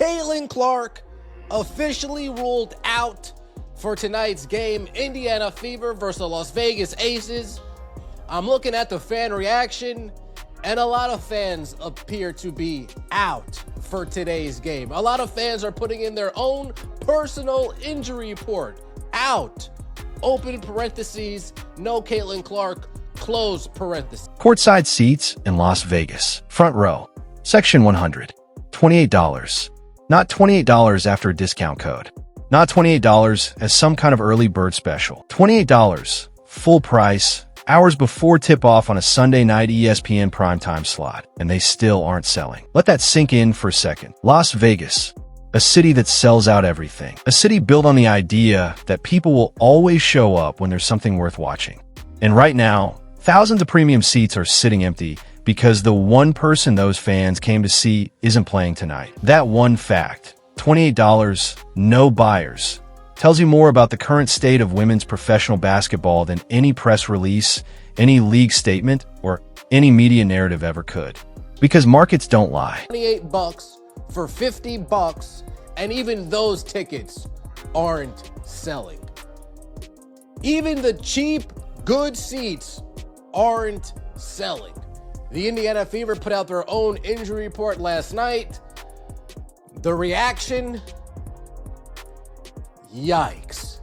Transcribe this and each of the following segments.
Caitlin Clark officially ruled out for tonight's game, Indiana Fever versus the Las Vegas Aces. I'm looking at the fan reaction, and a lot of fans appear to be out for today's game. A lot of fans are putting in their own personal injury report. Out. Open parentheses, no Caitlin Clark, close parentheses. Courtside seats in Las Vegas. Front row. Section 100. $28. Not $28 after a discount code. Not $28 as some kind of early bird special. $28. Full price. Hours before tip-off on a Sunday night ESPN primetime slot. And they still aren't selling. Let that sink in for a second. Las Vegas. A city that sells out everything. A city built on the idea that people will always show up when there's something worth watching. And right now, thousands of premium seats are sitting empty because the one person those fans came to see isn't playing tonight. That one fact, $28, no buyers, tells you more about the current state of women's professional basketball than any press release, any league statement, or any media narrative ever could. Because markets don't lie. $28 for $50, and even those tickets aren't selling. Even the cheap, good seats aren't selling. The Indiana Fever put out their own injury report last night. The reaction, yikes.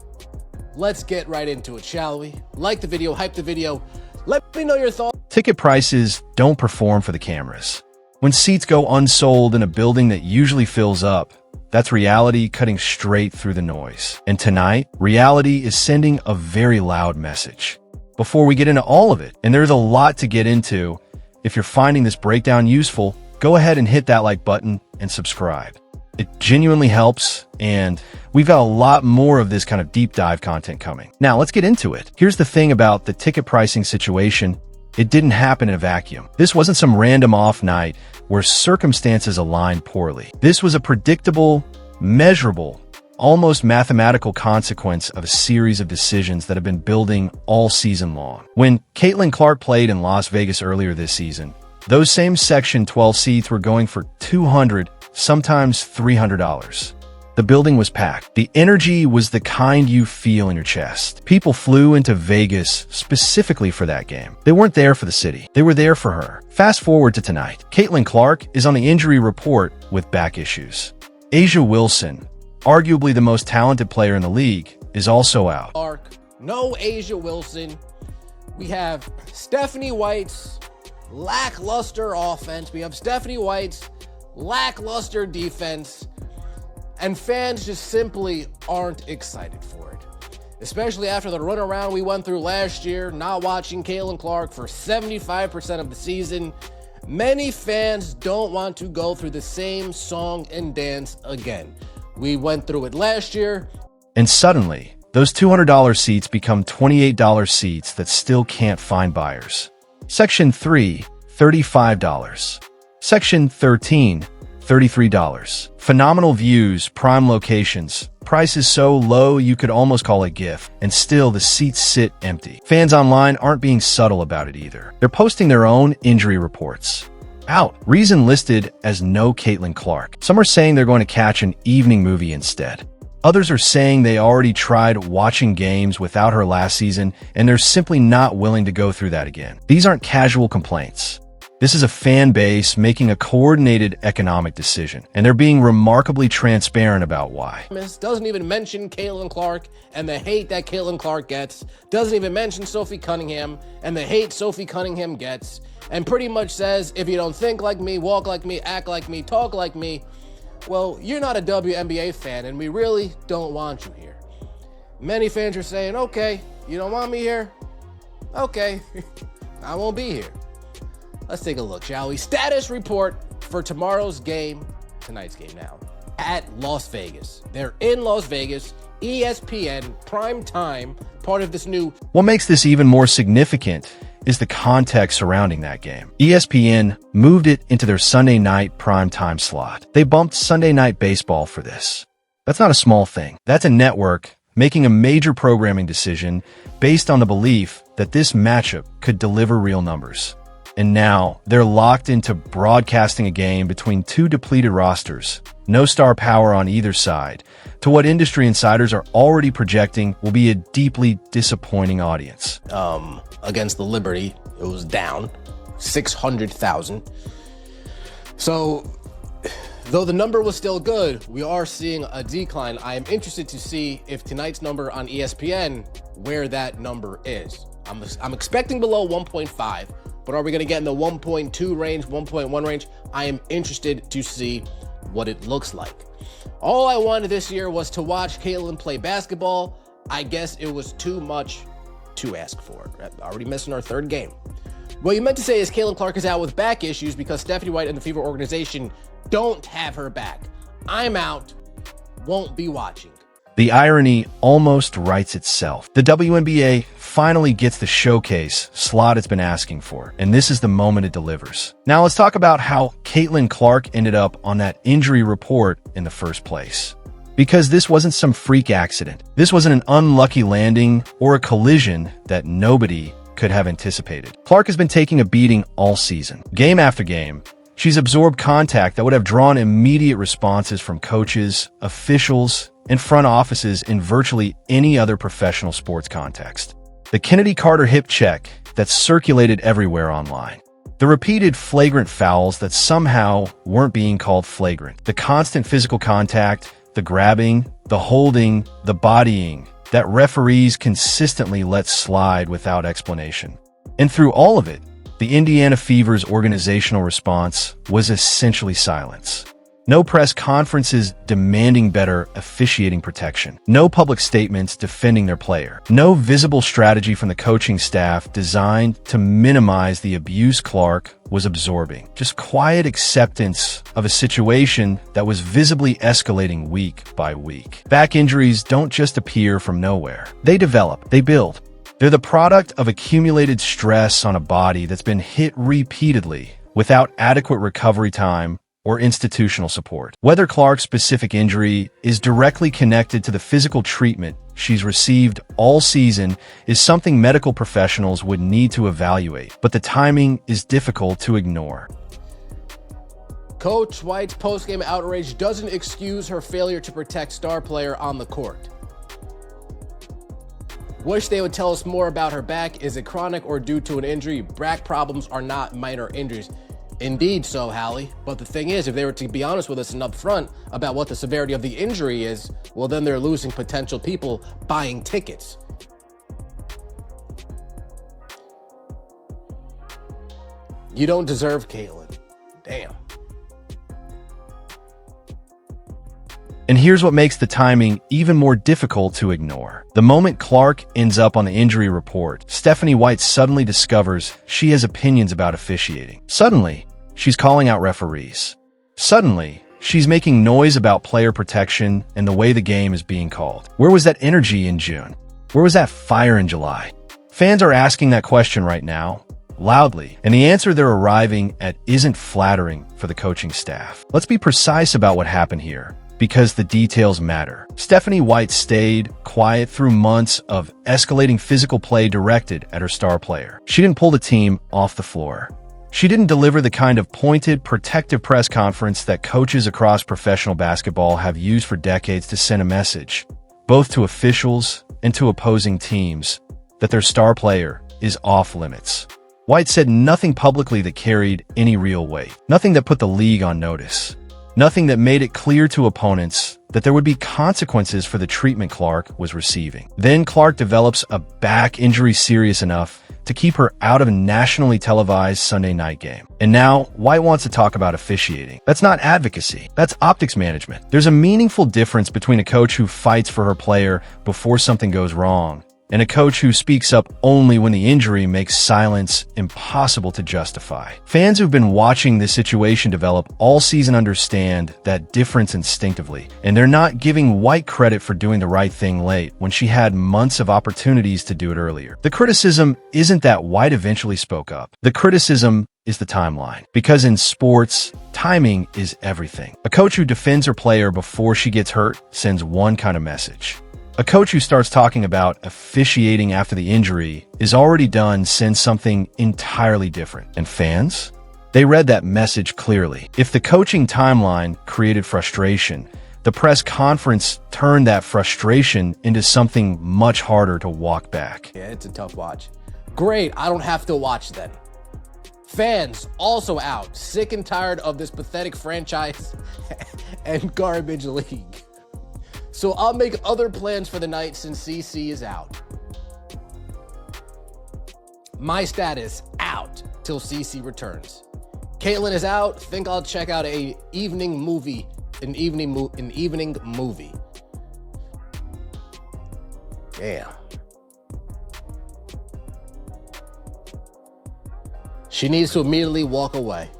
Let's get right into it, shall we? Like the video, hype the video. Let me know your thoughts. Ticket prices don't perform for the cameras. When seats go unsold in a building that usually fills up, that's reality cutting straight through the noise. And tonight, reality is sending a very loud message. Before we get into all of it, and there's a lot to get into, if you're finding this breakdown useful, go ahead and hit that like button and subscribe. It genuinely helps, and we've got a lot more of this kind of deep dive content coming. Now, let's get into it. Here's the thing about the ticket pricing situation. It didn't happen in a vacuum. This wasn't some random off night where circumstances aligned poorly. This was a predictable, measurable, almost mathematical consequence of a series of decisions that have been building all season long. When Caitlin Clark played in Las Vegas earlier this season, those same Section 12 seats were going for $200, sometimes $300. The building was packed. The energy was the kind you feel in your chest. People flew into Vegas specifically for that game. They weren't there for the city. They were there for her. Fast forward to tonight. Caitlin Clark is on the injury report with back issues. A'ja Wilson, arguably the most talented player in the league, is also out. Clark, no A'ja Wilson. We have Stephanie White's lackluster offense. We have Stephanie White's lackluster defense. And fans just simply aren't excited for it. Especially after the runaround we went through last year, not watching Caitlin Clark for 75% of the season. Many fans don't want to go through the same song and dance again. We went through it last year. And suddenly, those $200 seats become $28 seats that still can't find buyers. Section 3, $35. Section 13, $33. Phenomenal views, prime locations, prices so low you could almost call it a gift, and still the seats sit empty. Fans online aren't being subtle about it either. They're posting their own injury reports. Out. Reason listed as no Caitlin Clark. Some are saying they're going to catch an evening movie instead. Others are saying they already tried watching games without her last season, and they're simply not willing to go through that again. These aren't casual complaints. This is a fan base making a coordinated economic decision, and they're being remarkably transparent about why. Doesn't even mention Caitlin Clark and the hate that Caitlin Clark gets. Doesn't even mention Sophie Cunningham and the hate Sophie Cunningham gets. And pretty much says, if you don't think like me, walk like me, act like me, talk like me, well, you're not a WNBA fan, and we really don't want you here. Many fans are saying, okay, you don't want me here? Okay, I won't be here. Let's take a look, shall we? Status report for tonight's game now, at Las Vegas. They're in Las Vegas, ESPN, prime time, part of this new... What makes this even more significant is the context surrounding that game. ESPN moved it into their Sunday night primetime slot. They bumped Sunday Night Baseball for this. That's not a small thing. That's a network making a major programming decision based on the belief that this matchup could deliver real numbers. And now, they're locked into broadcasting a game between two depleted rosters, no star power on either side, to what industry insiders are already projecting will be a deeply disappointing audience. Against the Liberty, it was down 600,000. So, though the number was still good, we are seeing a decline. I am interested to see if tonight's number on ESPN, where that number is. I'm expecting below 1.5, but are we going to get in the 1.2 range, 1.1 range? I am interested to see what it looks like. All I wanted this year was to watch Caitlin play basketball. I guess it was too much to ask for. Already missing our third game. What you meant to say is Caitlin Clark is out with back issues because Stephanie White and the Fever organization don't have her back. I'm out. Won't be watching. The irony almost writes itself. The WNBA finally gets the showcase slot it's been asking for, and this is the moment it delivers. Now let's talk about how Caitlin Clark ended up on that injury report in the first place. Because this wasn't some freak accident. This wasn't an unlucky landing or a collision that nobody could have anticipated. Clark has been taking a beating all season. Game after game, she's absorbed contact that would have drawn immediate responses from coaches, officials, and front offices in virtually any other professional sports context. The Kennedy Carter hip check that circulated everywhere online. The repeated flagrant fouls that somehow weren't being called flagrant. The constant physical contact, the grabbing, the holding, the bodying that referees consistently let slide without explanation. And through all of it, the Indiana Fever's organizational response was essentially silence. No press conferences demanding better officiating protection. No public statements defending their player. No visible strategy from the coaching staff designed to minimize the abuse Clark was absorbing. Just quiet acceptance of a situation that was visibly escalating week by week. Back injuries don't just appear from nowhere. They develop, they build. They're the product of accumulated stress on a body that's been hit repeatedly without adequate recovery time or institutional support. Whether Clark's specific injury is directly connected to the physical treatment she's received all season is something medical professionals would need to evaluate, but the timing is difficult to ignore. Coach White's post-game outrage doesn't excuse her failure to protect star player on the court. Wish they would tell us more about her back. Is it chronic or due to an injury? Back problems are not minor injuries. Indeed so, Hallie. But the thing is, if they were to be honest with us and upfront about what the severity of the injury is, well, then they're losing potential people buying tickets. You don't deserve Caitlin. Damn. And here's what makes the timing even more difficult to ignore. The moment Clark ends up on the injury report, Stephanie White suddenly discovers she has opinions about officiating. Suddenly, she's calling out referees. Suddenly, she's making noise about player protection and the way the game is being called. Where was that energy in June? Where was that fire in July? Fans are asking that question right now, loudly, and the answer they're arriving at isn't flattering for the coaching staff. Let's be precise about what happened here, because the details matter. Stephanie White stayed quiet through months of escalating physical play directed at her star player. She didn't pull the team off the floor. She didn't deliver the kind of pointed, protective press conference that coaches across professional basketball have used for decades to send a message, both to officials and to opposing teams, that their star player is off limits. White said nothing publicly that carried any real weight, nothing that put the league on notice. Nothing that made it clear to opponents that there would be consequences for the treatment Clark was receiving. Then Clark develops a back injury serious enough to keep her out of a nationally televised Sunday night game. And now, White wants to talk about officiating. That's not advocacy. That's optics management. There's a meaningful difference between a coach who fights for her player before something goes wrong and a coach who speaks up only when the injury makes silence impossible to justify. Fans who've been watching this situation develop all season understand that difference instinctively, and they're not giving White credit for doing the right thing late when she had months of opportunities to do it earlier. The criticism isn't that White eventually spoke up. The criticism is the timeline. Because in sports, timing is everything. A coach who defends her player before she gets hurt sends one kind of message. A coach who starts talking about officiating after the injury is already done sends something entirely different. And fans? They read that message clearly. If the coaching timeline created frustration, the press conference turned that frustration into something much harder to walk back. Yeah, it's a tough watch. Great, I don't have to watch then. Fans also out, sick and tired of this pathetic franchise and garbage league. So I'll make other plans for the night since CC is out. My status, out till CC returns. Caitlin is out, think I'll check out an evening movie. Damn. She needs to immediately walk away.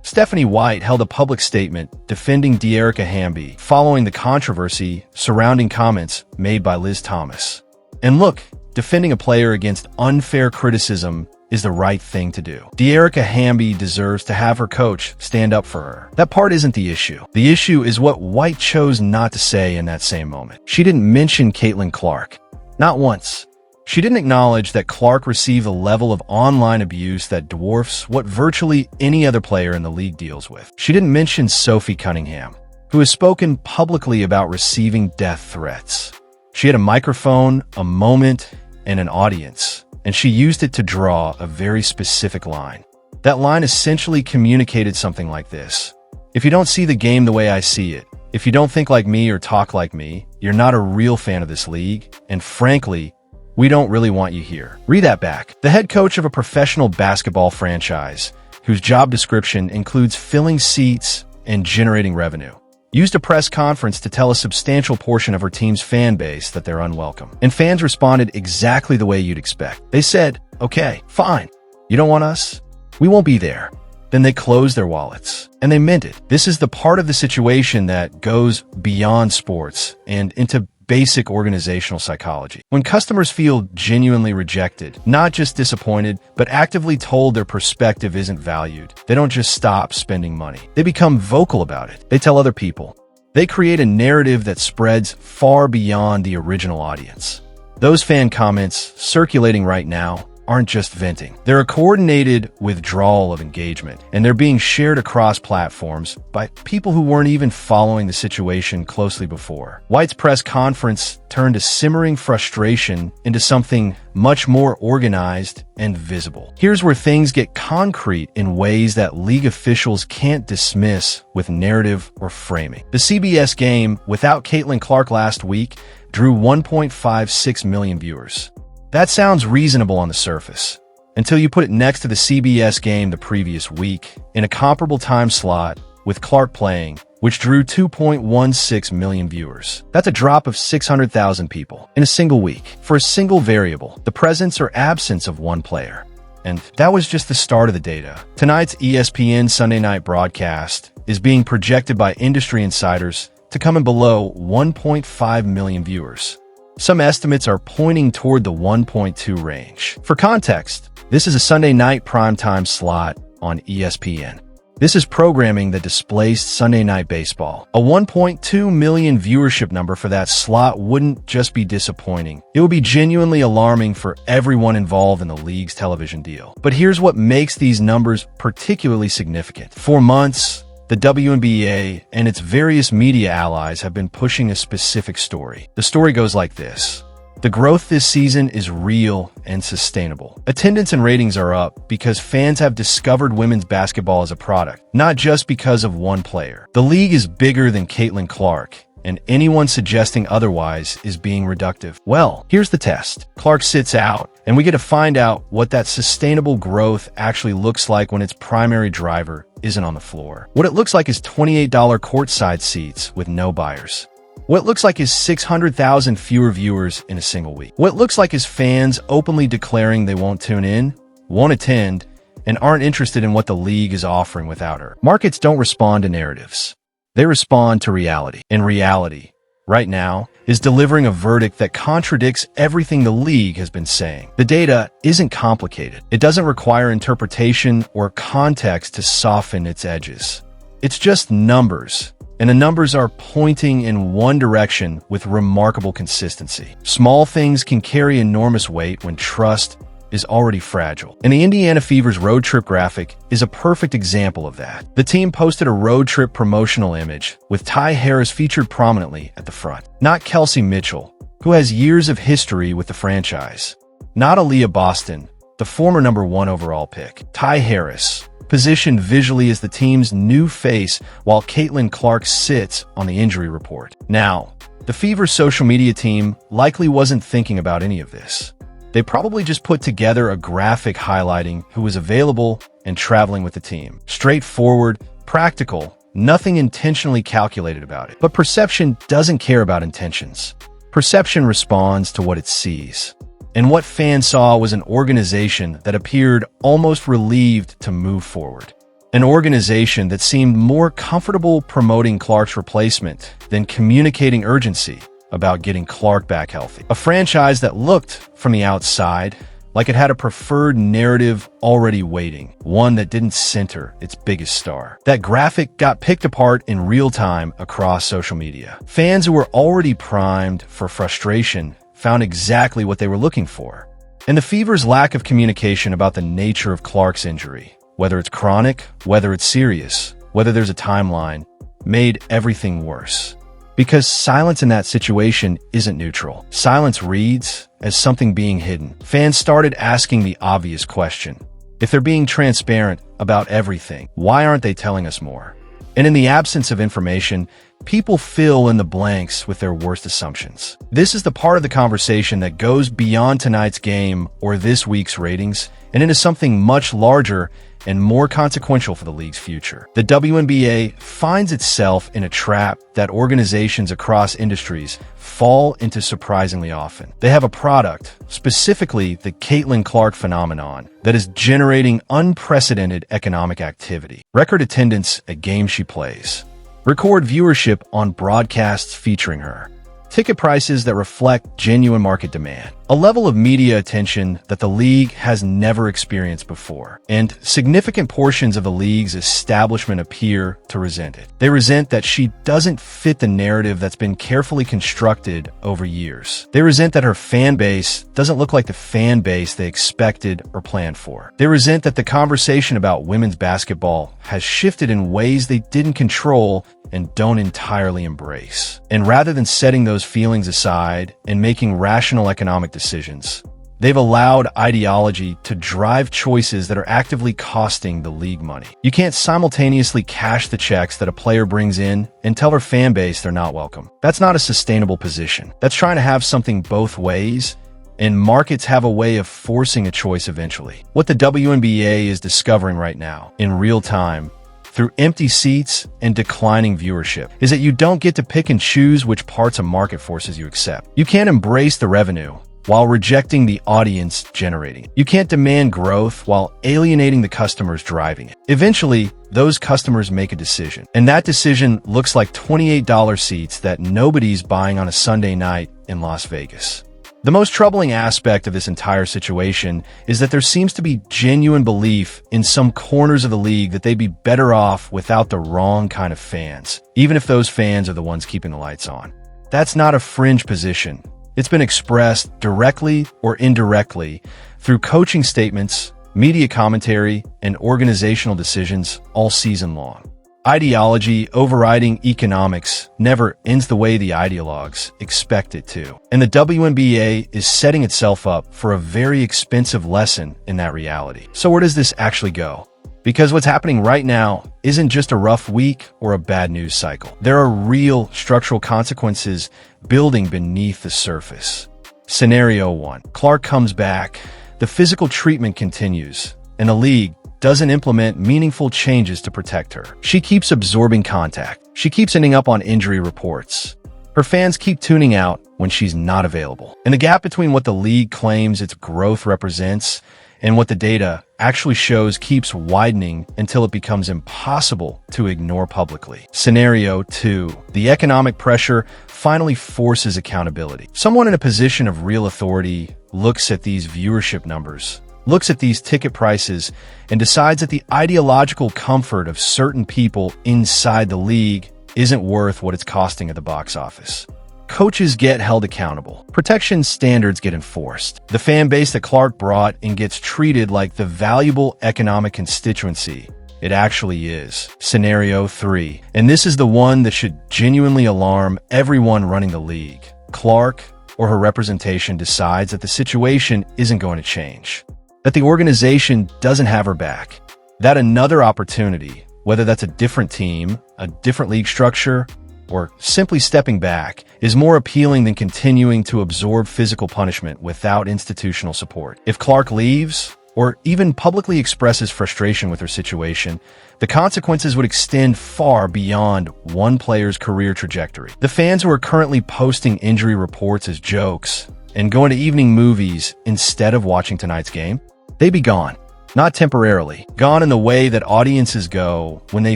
Stephanie White held a public statement defending De'Erica Hamby following the controversy surrounding comments made by Liz Thomas. And look, defending a player against unfair criticism is the right thing to do. De'Erica Hamby deserves to have her coach stand up for her. That part isn't the issue. The issue is what White chose not to say in that same moment. She didn't mention Caitlin Clark. Not once. She didn't acknowledge that Clark received a level of online abuse that dwarfs what virtually any other player in the league deals with. She didn't mention Sophie Cunningham, who has spoken publicly about receiving death threats. She had a microphone, a moment, and an audience, and she used it to draw a very specific line. That line essentially communicated something like this: if you don't see the game the way I see it, if you don't think like me or talk like me, you're not a real fan of this league, and frankly, we don't really want you here. Read that back. The head coach of a professional basketball franchise, whose job description includes filling seats and generating revenue, used a press conference to tell a substantial portion of her team's fan base that they're unwelcome. And fans responded exactly the way you'd expect. They said, okay, fine. You don't want us? We won't be there. Then they closed their wallets. And they meant it. This is the part of the situation that goes beyond sports and into basic organizational psychology. When customers feel genuinely rejected, not just disappointed, but actively told their perspective isn't valued, they don't just stop spending money. They become vocal about it. They tell other people. They create a narrative that spreads far beyond the original audience. Those fan comments circulating right now aren't just venting. They're a coordinated withdrawal of engagement, and they're being shared across platforms by people who weren't even following the situation closely before. White's press conference turned a simmering frustration into something much more organized and visible. Here's where things get concrete in ways that league officials can't dismiss with narrative or framing. The CBS game without Caitlin Clark last week drew 1.56 million viewers. That sounds reasonable on the surface, until you put it next to the CBS game the previous week in a comparable time slot with Clark playing, which drew 2.16 million viewers. That's a drop of 600,000 people in a single week for a single variable, the presence or absence of one player. And that was just the start of the data. Tonight's ESPN Sunday night broadcast is being projected by industry insiders to come in below 1.5 million viewers. Some estimates are pointing toward the 1.2 range. For context, this is a Sunday night primetime slot on ESPN. This is programming that displaced Sunday Night Baseball. A 1.2 million viewership number for that slot wouldn't just be disappointing. It would be genuinely alarming for everyone involved in the league's television deal. But here's what makes these numbers particularly significant. For months, the WNBA and its various media allies have been pushing a specific story. The story goes like this. The growth this season is real and sustainable. Attendance and ratings are up because fans have discovered women's basketball as a product, not just because of one player. The league is bigger than Caitlin Clark, and anyone suggesting otherwise is being reductive. Well, here's the test. Clark sits out, and we get to find out what that sustainable growth actually looks like when its primary driver isn't on the floor. What it looks like is $28 courtside seats with no buyers. What it looks like is 600,000 fewer viewers in a single week. What it looks like is fans openly declaring they won't tune in, won't attend, and aren't interested in what the league is offering without her. Markets don't respond to narratives. They respond to reality. And reality, right now, is delivering a verdict that contradicts everything the league has been saying. The data isn't complicated. It doesn't require interpretation or context to soften its edges. It's just numbers. and the numbers are pointing in one direction with remarkable consistency. Small things can carry enormous weight when trust is already fragile. And the Indiana Fever's road trip graphic is a perfect example of that. The team posted a road trip promotional image with Ty Harris featured prominently at the front. Not Kelsey Mitchell, who has years of history with the franchise. Not Aaliyah Boston, the former #1 overall pick. Ty Harris, positioned visually as the team's new face while Caitlin Clark sits on the injury report. Now, the Fever's social media team likely wasn't thinking about any of this. They probably just put together a graphic highlighting who was available and traveling with the team. Straightforward, practical, nothing intentionally calculated about it. But perception doesn't care about intentions. Perception responds to what it sees. And what fans saw was an organization that appeared almost relieved to move forward. An organization that seemed more comfortable promoting Clark's replacement than communicating urgency about getting Clark back healthy. A franchise that looked, from the outside, like it had a preferred narrative already waiting, one that didn't center its biggest star. That graphic got picked apart in real time across social media. Fans who were already primed for frustration found exactly what they were looking for. And the Fever's lack of communication about the nature of Clark's injury, whether it's chronic, whether it's serious, whether there's a timeline, made everything worse. Because silence in that situation isn't neutral. Silence reads as something being hidden. Fans started asking the obvious question. If they're being transparent about everything, why aren't they telling us more? And in the absence of information, people fill in the blanks with their worst assumptions. This is the part of the conversation that goes beyond tonight's game or this week's ratings and into something much larger and more consequential for the league's future. The WNBA finds itself in a trap that organizations across industries fall into surprisingly often. They have a product, specifically the Caitlin Clark phenomenon, that is generating unprecedented economic activity. Record attendance at games she plays. Record viewership on broadcasts featuring her. Ticket prices that reflect genuine market demand. A level of media attention that the league has never experienced before. And significant portions of the league's establishment appear to resent it. They resent that she doesn't fit the narrative that's been carefully constructed over years. They resent that her fan base doesn't look like the fan base they expected or planned for. They resent that the conversation about women's basketball has shifted in ways they didn't control and don't entirely embrace. And rather than setting those feelings aside and making rational economic decisions, they've allowed ideology to drive choices that are actively costing the league money. You can't simultaneously cash the checks that a player brings in and tell her fan base they're not welcome. That's not a sustainable position. That's trying to have something both ways, and markets have a way of forcing a choice eventually. What the WNBA is discovering right now, in real time, through empty seats and declining viewership, is that you don't get to pick and choose which parts of market forces you accept. You can't embrace the revenue while rejecting the audience generating it. You can't demand growth while alienating the customers driving it. Eventually, those customers make a decision, and that decision looks like $28 seats that nobody's buying on a Sunday night in Las Vegas. The most troubling aspect of this entire situation is that there seems to be genuine belief in some corners of the league that they'd be better off without the wrong kind of fans, even if those fans are the ones keeping the lights on. That's not a fringe position. It's been expressed directly or indirectly through coaching statements, media commentary, and organizational decisions all season long. Ideology overriding economics never ends the way the ideologues expect it to. And the WNBA is setting itself up for a very expensive lesson in that reality. So where does this actually go? Because what's happening right now isn't just a rough week or a bad news cycle. There are real structural consequences building beneath the surface. Scenario 1. Clark comes back, the physical treatment continues, and the league doesn't implement meaningful changes to protect her. She keeps absorbing contact. She keeps ending up on injury reports. Her fans keep tuning out when she's not available. And the gap between what the league claims its growth represents and what the data actually shows keeps widening until it becomes impossible to ignore publicly. Scenario 2. The economic pressure finally forces accountability. Someone in a position of real authority looks at these viewership numbers, looks at these ticket prices, and decides that the ideological comfort of certain people inside the league isn't worth what it's costing at the box office. Coaches get held accountable. Protection standards get enforced. The fan base that Clark brought in gets treated like the valuable economic constituency it actually is. Scenario 3. And this is the one that should genuinely alarm everyone running the league. Clark or her representation decides that the situation isn't going to change, that the organization doesn't have her back, that another opportunity, whether that's a different team, a different league structure, or simply stepping back, is more appealing than continuing to absorb physical punishment without institutional support. If Clark leaves, or even publicly expresses frustration with her situation, the consequences would extend far beyond one player's career trajectory. The fans who are currently posting injury reports as jokes and going to evening movies instead of watching tonight's game, they be gone. Not temporarily, gone in the way that audiences go when they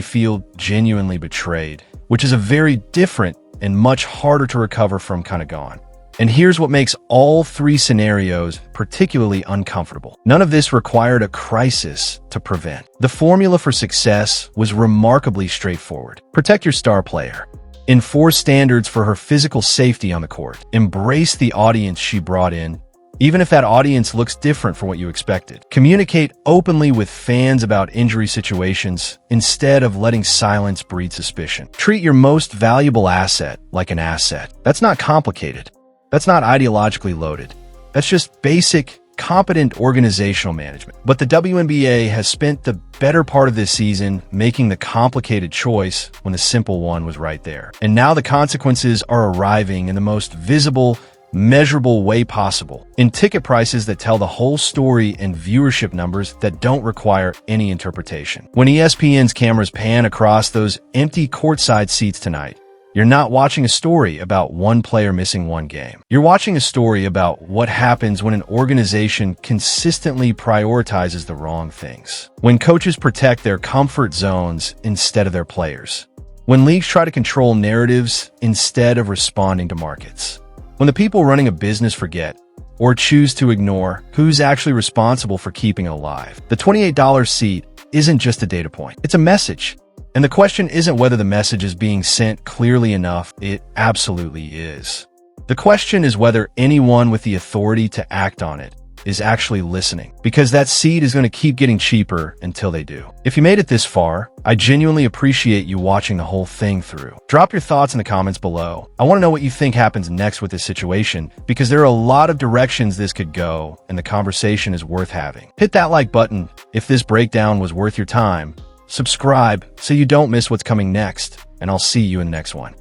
feel genuinely betrayed, which is a very different and much harder to recover from kind of gone. And here's what makes all three scenarios particularly uncomfortable. None of this required a crisis to prevent. The formula for success was remarkably straightforward. Protect your star player. Enforce standards for her physical safety on the court. Embrace the audience she brought in, even if that audience looks different from what you expected. Communicate openly with fans about injury situations instead of letting silence breed suspicion. Treat your most valuable asset like an asset. That's not complicated. That's not ideologically loaded. That's just basic, competent organizational management. But the WNBA has spent the better part of this season making the complicated choice when the simple one was right there. And now the consequences are arriving in the most visible, measurable way possible, in ticket prices that tell the whole story and viewership numbers that don't require any interpretation. When ESPN's cameras pan across those empty courtside seats tonight, you're not watching a story about one player missing one game. You're watching a story about what happens when an organization consistently prioritizes the wrong things. When coaches protect their comfort zones instead of their players. When leagues try to control narratives instead of responding to markets. When the people running a business forget or choose to ignore who's actually responsible for keeping it alive. The $28 seat isn't just a data point. It's a message. And the question isn't whether the message is being sent clearly enough. It absolutely is. The question is whether anyone with the authority to act on it is actually listening, because that seat is going to keep getting cheaper until they do. If you made it this far, I genuinely appreciate you watching the whole thing through. Drop your thoughts in the comments below. I want to know what you think happens next with this situation, because there are a lot of directions this could go, and the conversation is worth having. Hit that like button if this breakdown was worth your time. Subscribe so you don't miss what's coming next, and I'll see you in the next one.